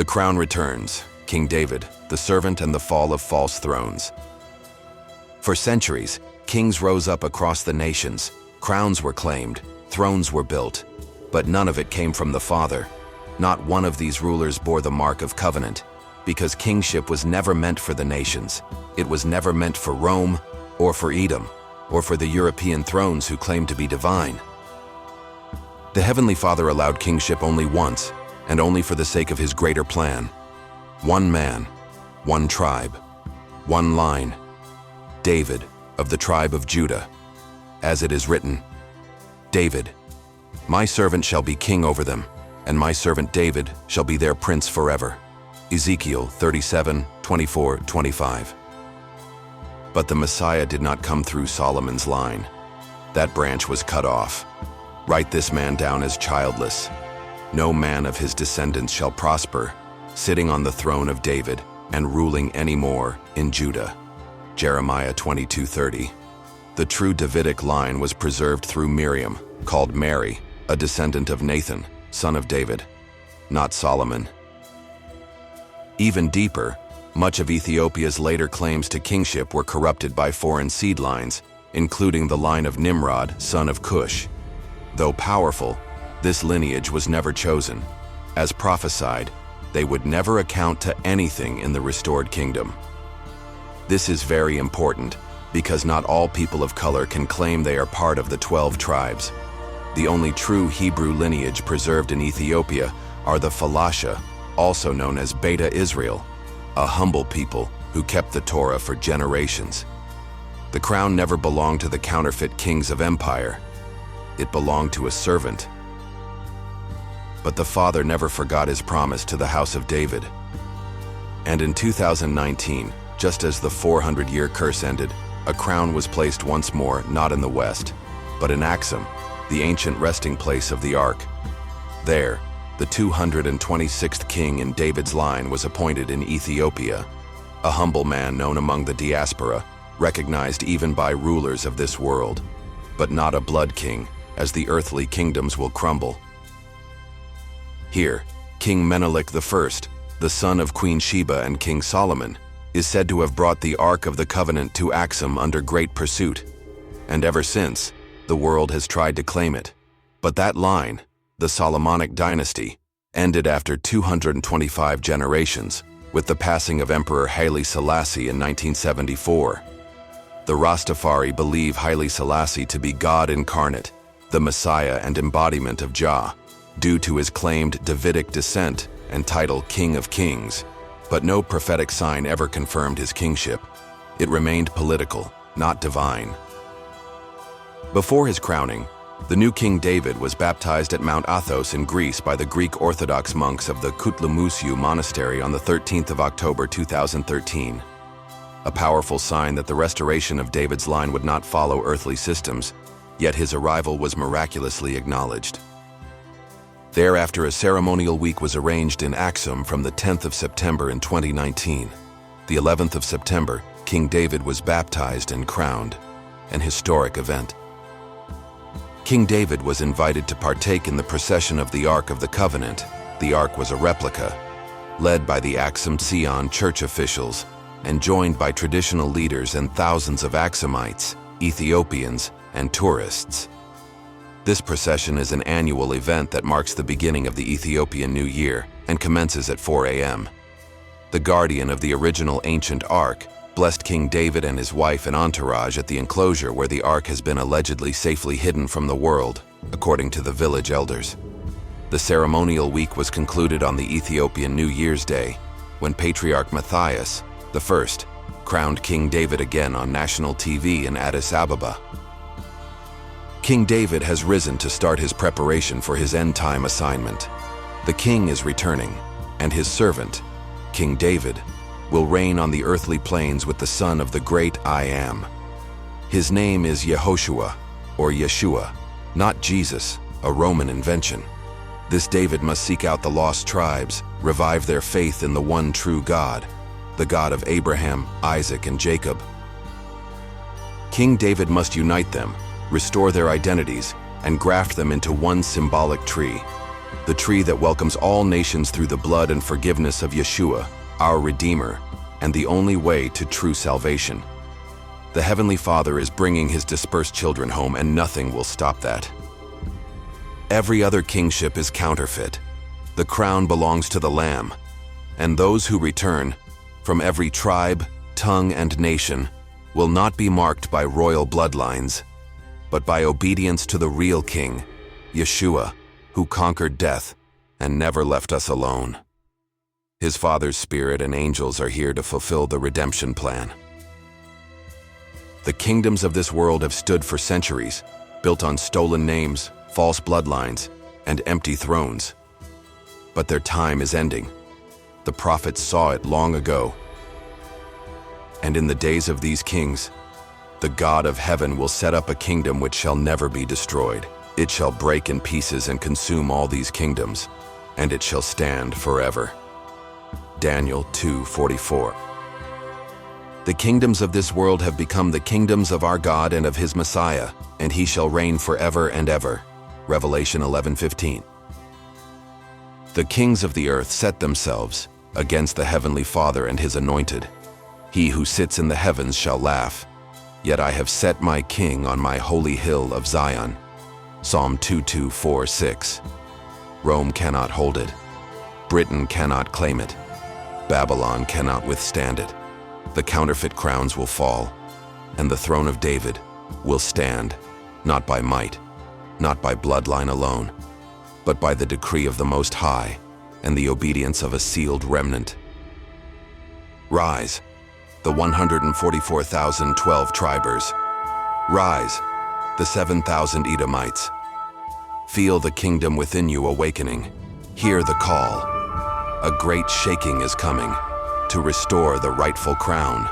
The crown returns, King David, the servant and the fall of false thrones. For centuries, kings rose up across the nations, crowns were claimed, thrones were built, but none of it came from the Father. Not one of these rulers bore the mark of covenant, because kingship was never meant for the nations. It was never meant for Rome, or for Edom, or for the European thrones who claimed to be divine. The Heavenly Father allowed kingship only once, and only for the sake of his greater plan. One man, one tribe, one line, David of the tribe of Judah. As it is written, David, my servant shall be king over them, and my servant David shall be their prince forever. Ezekiel 37:24-25. But the Messiah did not come through Solomon's line. That branch was cut off. Write this man down as childless. No man of his descendants shall prosper, sitting on the throne of David and ruling any more in Judah. Jeremiah 22:30. The true Davidic line was preserved through Miriam, called Mary, a descendant of Nathan, son of David, not Solomon. Even deeper, much of Ethiopia's later claims to kingship were corrupted by foreign seed lines, including the line of Nimrod, son of Cush. Though powerful, this lineage was never chosen. As prophesied, they would never account to anything in the restored kingdom. This is very important, because not all people of color can claim they are part of the 12 tribes. The only true Hebrew lineage preserved in Ethiopia are the Falasha, also known as Beta Israel, a humble people who kept the Torah for generations. The crown never belonged to the counterfeit kings of empire. It belonged to a servant. But the Father never forgot his promise to the house of David. And in 2019, just as the 400-year curse ended, a crown was placed once more, not in the west, but in Axum, the ancient resting place of the Ark. There, the 226th king in David's line was appointed in Ethiopia, a humble man known among the diaspora, recognized even by rulers of this world, but not a blood king, as the earthly kingdoms will crumble. Here, King Menelik I, the son of Queen Sheba and King Solomon, is said to have brought the Ark of the Covenant to Axum under great pursuit, and ever since, the world has tried to claim it. But that line, the Solomonic dynasty, ended after 225 generations, with the passing of Emperor Haile Selassie in 1974. The Rastafari believe Haile Selassie to be God incarnate, the Messiah and embodiment of Jah, due to his claimed Davidic descent and title King of Kings. But no prophetic sign ever confirmed his kingship. It remained political, not divine. Before his crowning, the new King David was baptized at Mount Athos in Greece by the Greek Orthodox monks of the Kutlumusyu Monastery on the 13th of October 2013. A powerful sign that the restoration of David's line would not follow earthly systems, yet his arrival was miraculously acknowledged. Thereafter, a ceremonial week was arranged in Axum from the 10th of September in 2019. The 11th of September, King David was baptized and crowned, an historic event. King David was invited to partake in the procession of the Ark of the Covenant. The Ark was a replica, led by the Axum Sion church officials, and joined by traditional leaders and thousands of Axumites, Ethiopians, and tourists. This procession is an annual event that marks the beginning of the Ethiopian New Year and commences at 4 a.m. The guardian of the original ancient Ark blessed King David and his wife and entourage at the enclosure where the Ark has been allegedly safely hidden from the world, according to the village elders. The ceremonial week was concluded on the Ethiopian New Year's Day, when Patriarch Matthias I crowned King David again on national TV in Addis Ababa. King David has risen to start his preparation for his end-time assignment. The king is returning, and his servant, King David, will reign on the earthly plains with the son of the great I Am. His name is Yehoshua, or Yeshua, not Jesus, a Roman invention. This David must seek out the lost tribes, revive their faith in the one true God, the God of Abraham, Isaac, and Jacob. King David must unite them, restore their identities, and graft them into one symbolic tree, the tree that welcomes all nations through the blood and forgiveness of Yeshua, our Redeemer, and the only way to true salvation. The Heavenly Father is bringing his dispersed children home, and nothing will stop that. Every other kingship is counterfeit. The crown belongs to the Lamb, and those who return, from every tribe, tongue, and nation, will not be marked by royal bloodlines, but by obedience to the real King, Yeshua, who conquered death and never left us alone. His Father's Spirit and angels are here to fulfill the redemption plan. The kingdoms of this world have stood for centuries, built on stolen names, false bloodlines, and empty thrones. But their time is ending. The prophets saw it long ago. And in the days of these kings, the God of heaven will set up a kingdom which shall never be destroyed. It shall break in pieces and consume all these kingdoms, and it shall stand forever. Daniel 2:44. The kingdoms of this world have become the kingdoms of our God and of his Messiah, and he shall reign forever and ever. Revelation 11:15. The kings of the earth set themselves against the Heavenly Father and his anointed. He who sits in the heavens shall laugh. Yet I have set my king on my holy hill of Zion. Psalm 22:4-6. Rome cannot hold it. Britain cannot claim it. Babylon cannot withstand it. The counterfeit crowns will fall, and the throne of David will stand, not by might, not by bloodline alone, but by the decree of the Most High and the obedience of a sealed remnant. Rise, the 144,012 tribers. Rise, the 7,000 Edomites. Feel the kingdom within you awakening. Hear the call. A great shaking is coming to restore the rightful crown.